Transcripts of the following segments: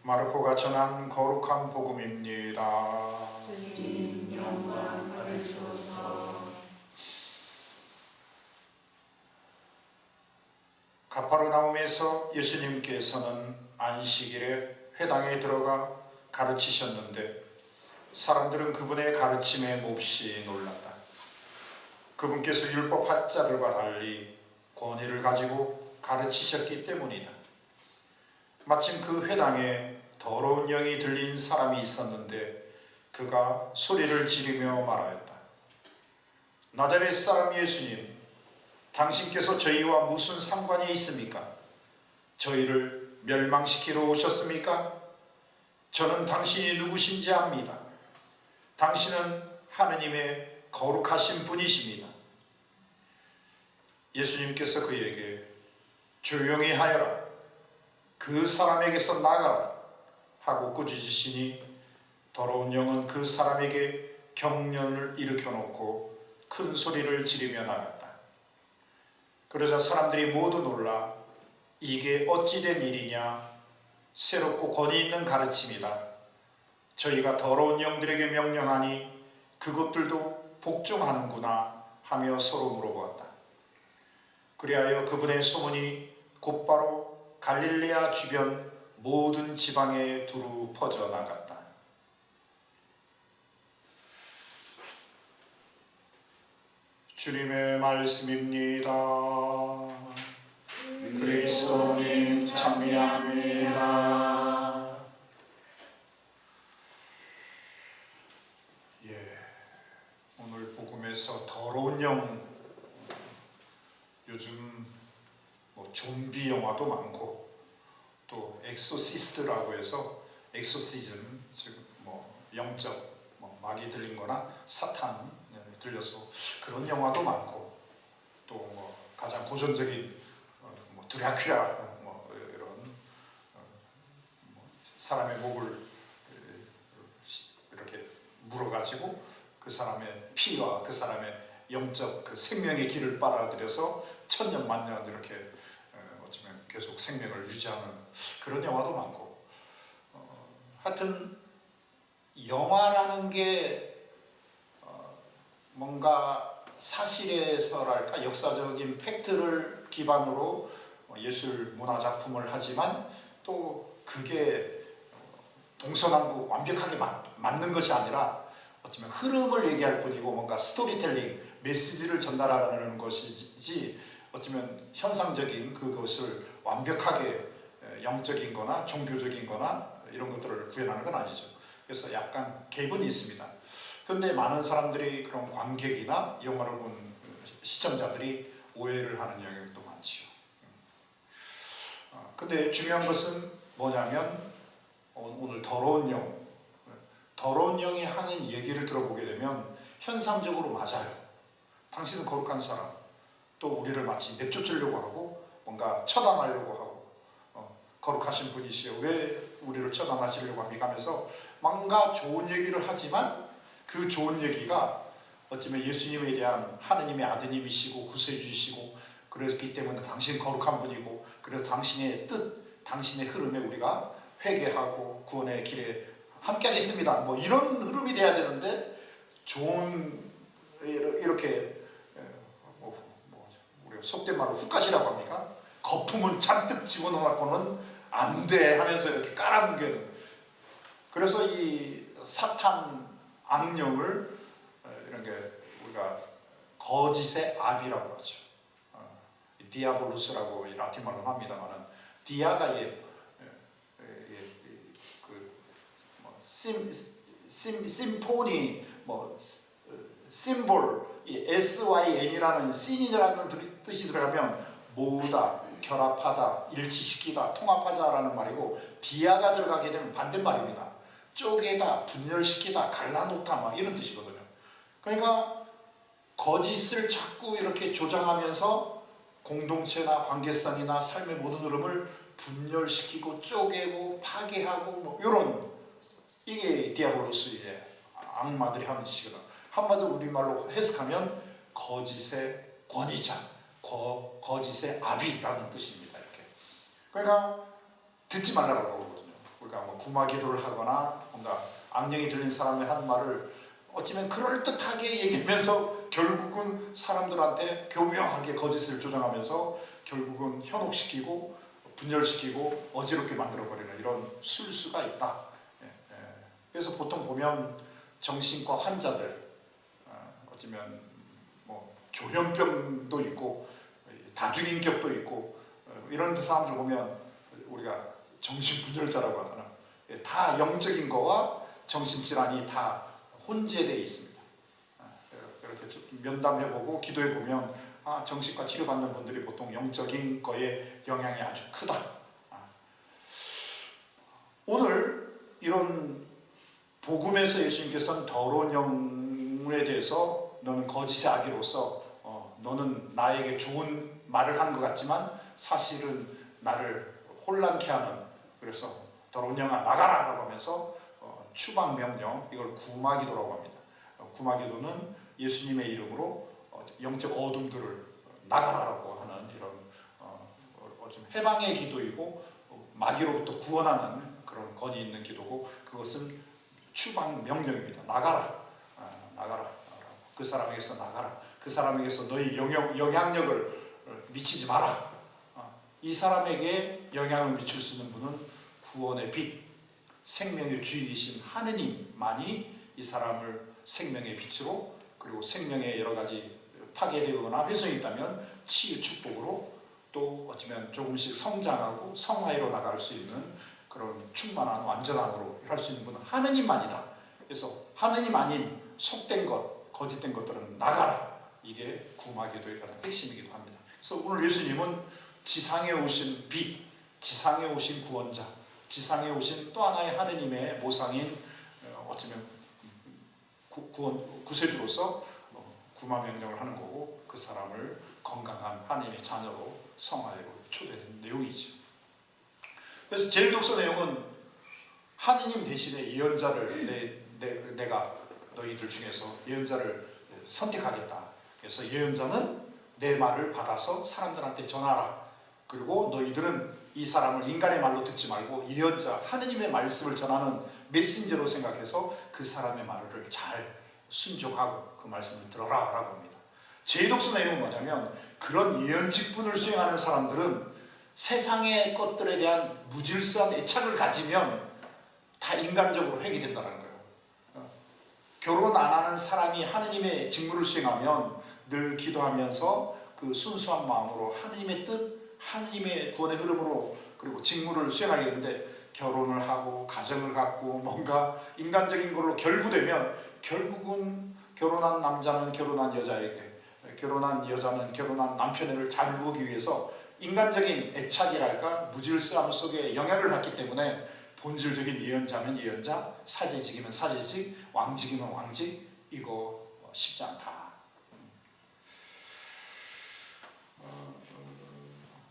마르코가 전한 거룩한 복음입니다. 주님 영광 받으소서. 가파르나움에서 예수님께서는 안식일에 회당에 들어가 가르치셨는데 사람들은 그분의 가르침에 몹시 놀랐다. 그분께서 율법 학자들과 달리 권위를 가지고 가르치셨기 때문이다. 마침 그 회당에 더러운 영이 들린 사람이 있었는데 그가 소리를 지르며 말하였다. 나자렛 사람 예수님, 당신께서 저희와 무슨 상관이 있습니까? 저희를 멸망시키러 오셨습니까? 저는 당신이 누구신지 압니다. 당신은 하느님의 거룩하신 분이십니다. 예수님께서 그에게 조용히 하여라, 그 사람에게서 나가라 하고 꾸짖으시니 더러운 영은 그 사람에게 경련을 일으켜 놓고 큰 소리를 지르며 나갔다. 그러자 사람들이 모두 놀라 이게 어찌된 일이냐, 새롭고 권위 있는 가르침이다. 저희가 더러운 영들에게 명령하니 그것들도 복종하는구나 하며 서로 물어보았다. 그리하여 그분의 소문이 곧바로 갈릴레아 주변 모든 지방에 두루 퍼져나갔다. 주님의 말씀입니다. 그리스도님 찬미합니다. 오늘 복음에서 더러운 영, 요즘 좀비 영화도 많고 또 엑소시스트라고 해서 엑소시즘, 즉 영적 마귀 들린 거나 사탄 들려서 그런 영화도 많고 또 가장 고전적인 드라큘라 이런 사람의 목을 이렇게 물어가지고 그 사람의 피와 그 사람의 영적 그 생명의 길을 빨아들여서 천년 만년 이렇게 어쩌면 계속 생명을 유지하는 그런 영화도 많고, 하여튼 영화라는 게 뭔가 사실에서랄까 역사적인 팩트를 기반으로 예술 문화 작품을 하지만 또 그게 동서남북 완벽하게 맞는 것이 아니라 어쩌면 흐름을 얘기할 뿐이고 뭔가 스토리텔링, 메시지를 전달하는 것이지 어쩌면 현상적인 그것을 완벽하게 영적인 거나 종교적인 거나 이런 것들을 구현하는 건 아니죠. 그래서 약간 갭은 있습니다. 그런데 많은 사람들이 그런 관객이나 영화를 본 시청자들이 오해를 하는 영역도 많지요. 근데 중요한 것은 뭐냐면 오늘 더러운 영이 하는 얘기를 들어보게 되면 현상적으로 맞아요. 당신은 거룩한 사람, 또 우리를 마치 내쫓으려고 하고 뭔가 처단하려고 하고 거룩하신 분이시여 왜 우리를 처단하시려고 합니까 하면서 뭔가 좋은 얘기를 하지만 그 좋은 얘기가 어쩌면 예수님에 대한 하느님의 아드님이시고 구세주이시고 그렇기 때문에 당신 거룩한 분이고 그래서 당신의 뜻, 당신의 흐름에 우리가 회개하고 구원의 길에 함께하겠습니다. 이런 흐름이 돼야 되는데 좋은 이렇게 우리가 속된 말로 훅갓이라고 합니까? 거품은 잔뜩 집어넣어놓고는 안 돼 하면서 이렇게 깔아뭉개는, 그래서 이 사탄 악령을 이런 게 우리가 거짓의 압이라고 하죠. 디아볼루스라고 라틴말로 합니다만은 디아가 심포니 심볼 SYN이라는 씬이라는 뜻이 들어가면 모으다, 결합하다, 일치시키다, 통합하자라는 말이고 디아가 들어가게 되면 반대말입니다. 쪼개다, 분열시키다, 갈라놓다 이런 뜻이거든요. 그러니까 거짓을 자꾸 이렇게 조장하면서 공동체나 관계성이나 삶의 모든 흐름을 분열시키고 쪼개고 파괴하고 이런, 이게 디아볼로스의 악마들이 하는 짓이거든. 한마디로 우리말로 해석하면 거짓의 권위자, 거짓의 아비라는 뜻입니다. 이렇게. 그러니까 듣지 말라고 그러거든요. 우리가 뭐 구마 기도를 하거나 뭔가 악령이 들린 사람의 한 말을 어쩌면 그럴듯하게 얘기하면서 결국은 사람들한테 교묘하게 거짓을 조장하면서 결국은 현혹시키고 분열시키고 어지럽게 만들어버리는 이런 술수가 있다. 그래서 보통 보면 정신과 환자들 어쩌면 뭐 조현병도 있고 다중인격도 있고 이런 사람들 보면 우리가 정신분열자라고 하잖아. 다 영적인 거와 정신질환이 다 혼재되어 있습니다. 이렇게 좀 면담해보고 기도해보면 정신과 치료받는 분들이 보통 영적인 거에 영향이 아주 크다. 오늘 이런 복음에서 예수님께서는 더러운 영에 대해서 너는 거짓의 아기로서 너는 나에게 좋은 말을 하는 것 같지만 사실은 나를 혼란케 하는, 그래서 더러운 영아 나가라 라고 하면서 추방 명령, 이걸 구마기도라고 합니다. 구마기도는 예수님의 이름으로 영적 어둠들을 나가라라고 하는 이런 좀 해방의 기도이고 마귀로부터 구원하는 그런 권위 있는 기도고, 그것은 추방 명령입니다. 나가라, 나가라, 그 사람에게서 나가라, 그 사람에게서 너희 영향력을 미치지 마라. 이 사람에게 영향을 미칠 수 있는 분은 구원의 빛, 생명의 주인이신 하느님만이 이 사람을 생명의 빛으로, 그리고 생명의 여러 가지 파괴되거나 훼손이 있다면 치유 축복으로, 또 어쩌면 조금씩 성장하고 성화로 나갈 수 있는 그런 충만한 완전함으로 할 수 있는 분은 하느님만이다. 그래서 하느님 아닌 속된 것, 거짓된 것들은 나가라. 이게 구마기도의 가장 핵심이기도 합니다. 그래서 오늘 예수님은 지상에 오신 빛, 지상에 오신 구원자, 지상에 오신 또 하나의 하느님의 모상인 어쩌면 구세주로서 구마 명령을 하는 거고, 그 사람을 건강한 하나님의 자녀로 성화로 초대된 내용이죠. 그래서 제1독서 내용은 하느님 대신에 예언자를 내가 너희들 중에서 예언자를 선택하겠다. 그래서 예언자는 내 말을 받아서 사람들한테 전하라. 그리고 너희들은 이 사람을 인간의 말로 듣지 말고 예언자, 하느님의 말씀을 전하는 메신저로 생각해서 그 사람의 말을 잘 순종하고 그 말씀을 들어라 라고 합니다. 제2독서 내용은 뭐냐면, 그런 예언 직분을 수행하는 사람들은 세상의 것들에 대한 무질서한 애착을 가지면 다 인간적으로 회귀된다는 거예요. 결혼 안 하는 사람이 하느님의 직무를 수행하면 늘 기도하면서 그 순수한 마음으로 하느님의 뜻, 하느님의 구원의 흐름으로 그리고 직무를 수행하게 되는데, 결혼을 하고 가정을 갖고 뭔가 인간적인 걸로 결부되면 결국은 결혼한 남자는 결혼한 여자에게, 결혼한 여자는 결혼한 남편을 잘 보기 위해서 인간적인 애착이랄까 무질서함 속에 영향을 받기 때문에 본질적인 예언자면 예언자, 사제직이면 사제직, 왕직이면 왕직, 이거 쉽지 않다.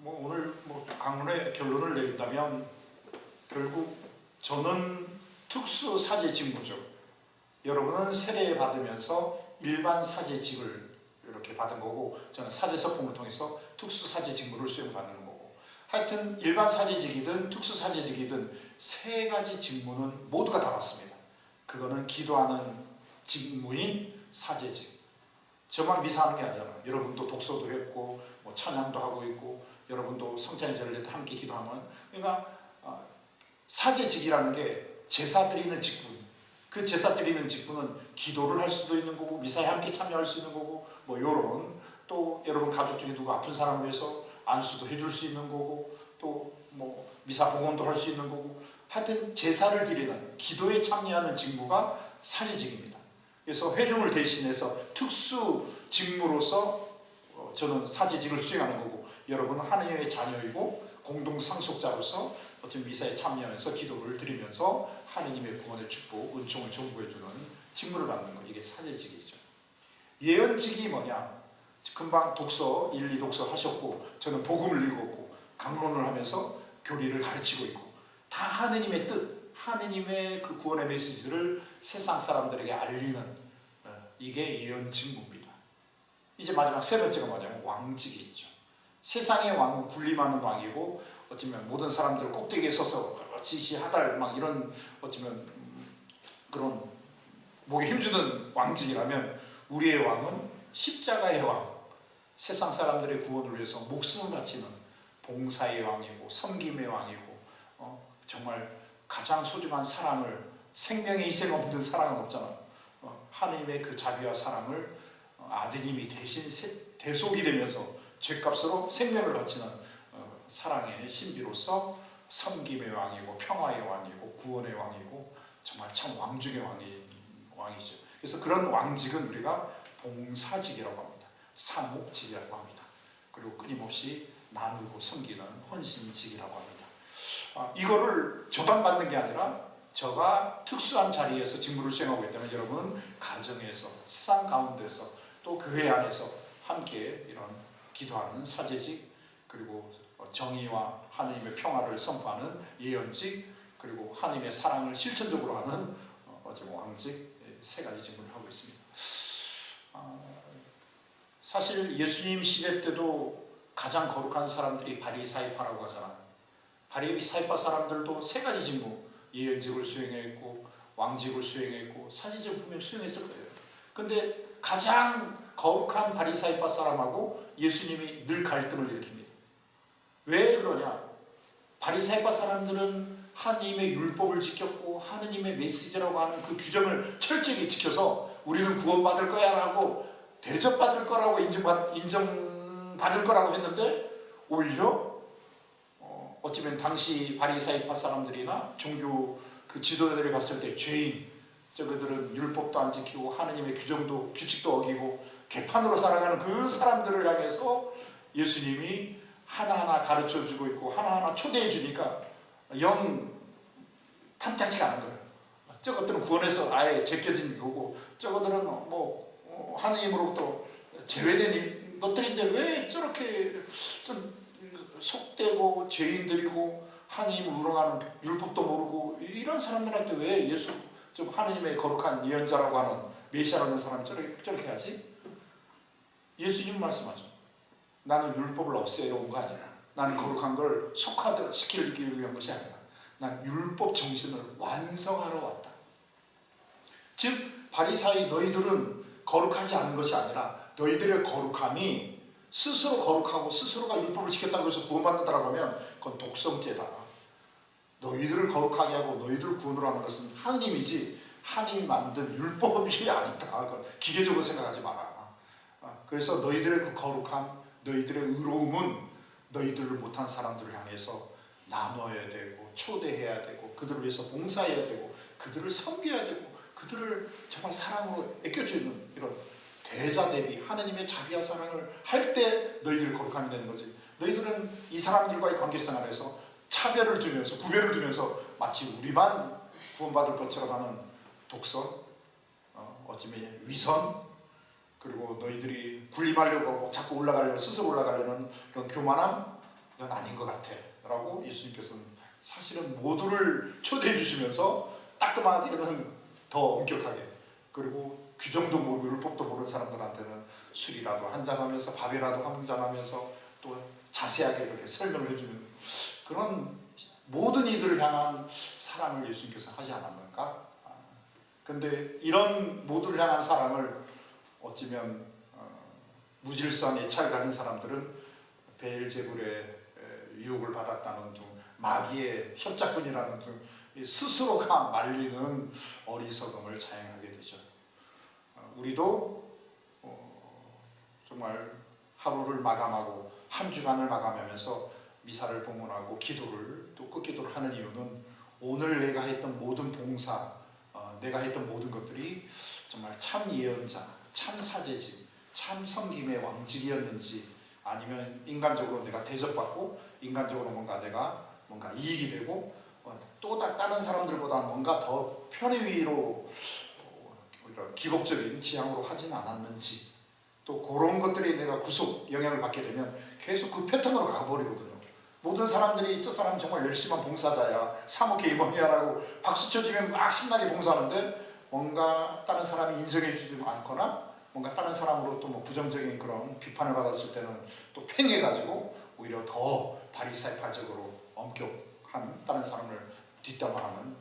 오늘 강론의 결론을 내린다면 결국 저는 특수 사제직무죠. 여러분은 세례 받으면서 일반 사제직을 이렇게 받은 거고, 저는 사제서품을 통해서 특수 사제직무를 수행받는 거고, 하여튼 일반 사제직이든 특수 사제직이든 세 가지 직무는 모두가 다 맞습니다. 그거는 기도하는 직무인 사제직. 저만 미사하는 게 아니잖아요. 여러분도 독서도 했고 찬양도 하고 있고, 여러분도 성찬의 절을 때 함께 기도하면, 그러니까 사제직이라는 게 제사 드리는 직분, 그 제사 드리는 직분은 기도를 할 수도 있는 거고 미사에 함께 참여할 수 있는 거고, 요런, 또 여러분 가족 중에 누구 아픈 사람을 위해서 안수도 해줄 수 있는 거고, 또 미사 봉헌도 할 수 있는 거고, 하여튼 제사를 드리는 기도에 참여하는 직무가 사제직입니다. 그래서 회중을 대신해서 특수 직무로서 저는 사제직을 수행하는 거고, 여러분은 하나님의 자녀이고 공동 상속자로서 어떤 미사에 참여하면서 기도를 드리면서 하나님의 구원의 축복, 은총을 전부해주는 직무를 받는 것, 이게 사제직이죠. 예언직이 뭐냐? 금방 독서 1, 2독서 하셨고, 저는 복음을 읽었고 강론을 하면서 교리를 가르치고 있고, 다 하느님의 뜻, 하느님의 그 구원의 메시지를 세상 사람들에게 알리는, 이게 예언 직무입니다. 이제 마지막 세 번째가 뭐냐면 왕직이 있죠. 세상의 왕은 군림하는 왕이고, 어쩌면 모든 사람들 꼭대기에 서서 지시하달 막 이런 어쩌면 그런 목에 힘주는 왕직이라면 우리의 왕은 십자가의 왕, 세상 사람들의 구원을 위해서 목숨을 바치는 봉사의 왕이고 섬김의 왕이고 정말 가장 소중한 사랑을 생명의 희생 없는 사랑은 없잖아. 하느님의 그 자비와 사랑을 아드님이 대신 대속이 되면서 죄값으로 생명을 바치는 사랑의 신비로서 섬김의 왕이고 평화의 왕이고 구원의 왕이고 정말 참 왕중의 왕이죠. 그래서 그런 왕직은 우리가 봉사직이라고 합니다. 사목직이라고 합니다. 그리고 끊임없이 나누고 섬기는 헌신직이라고 합니다. 이거를 저만 받는 게 아니라 저가 특수한 자리에서 직무를 수행하고 있다면 여러분은 가정에서 세상 가운데서 또 교회 안에서 함께 이런 기도하는 사제직 그리고 정의와 하느님의 평화를 선포하는 예언직 그리고 하느님의 사랑을 실천적으로 하는 왕직 세 가지 직무를 하고 있습니다. 사실 예수님 시대 때도 가장 거룩한 사람들이 바리사이파라고 하잖아요. 바리사이파 사람들도 세 가지 직무, 예언직을 수행했고 왕직을 수행했고 사제직을 분명히 수행했을 거예요. 근데 가장 거룩한 바리사이파 사람하고 예수님이 늘 갈등을 일으킵니다. 왜 그러냐? 바리사이파 사람들은 하느님의 율법을 지켰고 하느님의 메시지라고 하는 그 규정을 철저히 지켜서 우리는 구원받을 거야 라고 대접받을 거라고 인정받을 거라고 했는데 오히려 어쩌면 당시 바리사이파 사람들이나 종교 그 지도자들이 봤을 때 죄인, 저그들은 율법도 안 지키고 하느님의 규정도 규칙도 어기고 개판으로 살아가는 그 사람들을 향해서 예수님이 하나하나 가르쳐주고 있고 하나하나 초대해 주니까 영 탐탁지가 않은 거예요. 저것들은 구원에서 아예 제껴진 거고 저것들은 뭐 하느님으로부터 제외된 것들인데 왜 저렇게 좀 속되고 죄인들이고 하느님을 우롱하는 율법도 모르고 이런 사람들한테 왜 예수 좀 하느님의 거룩한 예언자라고 하는 메시아라는 사람이 저렇게 하지? 예수님 말씀하죠. 나는 율법을 없애러 온 거 아니다. 나는 거룩한 걸 속화시키기 위한 것이 아니라 난 율법 정신을 완성하러 왔다. 즉 바리사이 너희들은 거룩하지 않은 것이 아니라 너희들의 거룩함이 스스로 거룩하고 스스로가 율법을 지켰다고 해서 구원받는다라고 하면 그건 독성죄다. 너희들을 거룩하게 하고 너희들을 구원으로 하는 것은 하느님이지 하느님이 만든 율법이 아니다. 그건 기계적으로 생각하지 마라. 그래서 너희들의 그 거룩함, 너희들의 의로움은 너희들을 못한 사람들을 향해서 나눠야 되고 초대해야 되고 그들을 위해서 봉사해야 되고 그들을 섬겨야 되고 그들을 정말 사랑으로 애껴주는 이런 대자 대비 하느님의 자비와 사랑을 할 때 너희들이 거룩함이 되는 거지. 너희들은 이 사람들과의 관계생활에서 차별을 두면서 구별을 두면서 마치 우리만 구원받을 것처럼 하는 독선, 어쩌면 위선, 그리고 너희들이 군림하려고 하고 자꾸 올라가려고 스스로 올라가려는 그런 교만함, 이건 아닌 것 같아 라고 예수님께서는 사실은 모두를 초대해 주시면서 따끔하게는 더 엄격하게 그리고 규정도 모르고 율법도 모르는 사람들한테는 술이라도 한잔하면서 밥이라도 한잔하면서 또 자세하게 이렇게 설명을 해주는 그런 모든 이들을 향한 사랑을 예수님께서 하지 않았는가? 근데 이런 모두를 향한 사랑을 어쩌면 무질서한 애착을 가진 사람들은 베엘제불의 유혹을 받았다는 등 마귀의 협작군이라는 등 스스로가 말리는 어리석음을 자행하게 되죠. 우리도 정말 하루를 마감하고 한 주간을 마감하면서 미사를 봉헌하고 기도를 또 끝기도를 하는 이유는 오늘 내가 했던 모든 봉사, 내가 했던 모든 것들이 정말 참 예언자, 참 사제직, 참 섬김의 왕직이었는지 아니면 인간적으로 내가 대접받고 인간적으로 내가 뭔가 이익이 되고 또 다른 사람들보다 뭔가 더 편의위로 기복적인 지향으로 하진 않았는지 또 그런 것들이 내가 구속 영향을 받게 되면 계속 그 패턴으로 가버리거든요. 모든 사람들이 저 사람 정말 열심한 봉사자야, 사목회 임원이야라고 박수 쳐주면 막 신나게 봉사하는데 뭔가 다른 사람이 인정해주지 않거나 뭔가 다른 사람으로 또 뭐 부정적인 그런 비판을 받았을 때는 또 팽해가지고 오히려 더 바리사이파적으로 엄격한 다른 사람을 뒷담화하는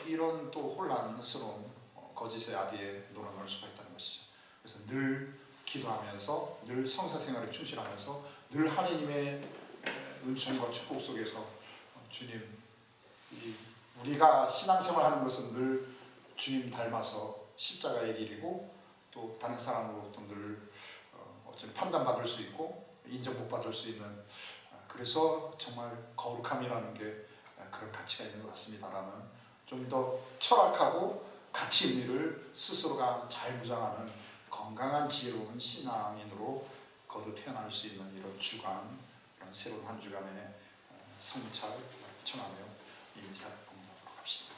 이런 또 혼란스러운 거짓의 아비에 놀아날 수가 있다는 것이죠. 그래서 늘 기도하면서 늘 성사생활에 충실하면서 늘 하느님의 은총과 축복 속에서 주님, 우리가 신앙생활하는 것은 늘 주님 닮아서 십자가의 길이고 또 다른 사람으로부터 늘 판단받을 수 있고 인정 못 받을 수 있는, 그래서 정말 거룩함이라는 게 그런 가치가 있는 것 같습니다라는 좀 더 철학하고 가치 의미를 스스로가 잘 무장하는 건강한 지혜로운 신앙인으로 거듭 태어날 수 있는 이런 주간, 이런 새로운 한 주간의 성찰 청하며 이 미사를 봉헌하도록 합시다.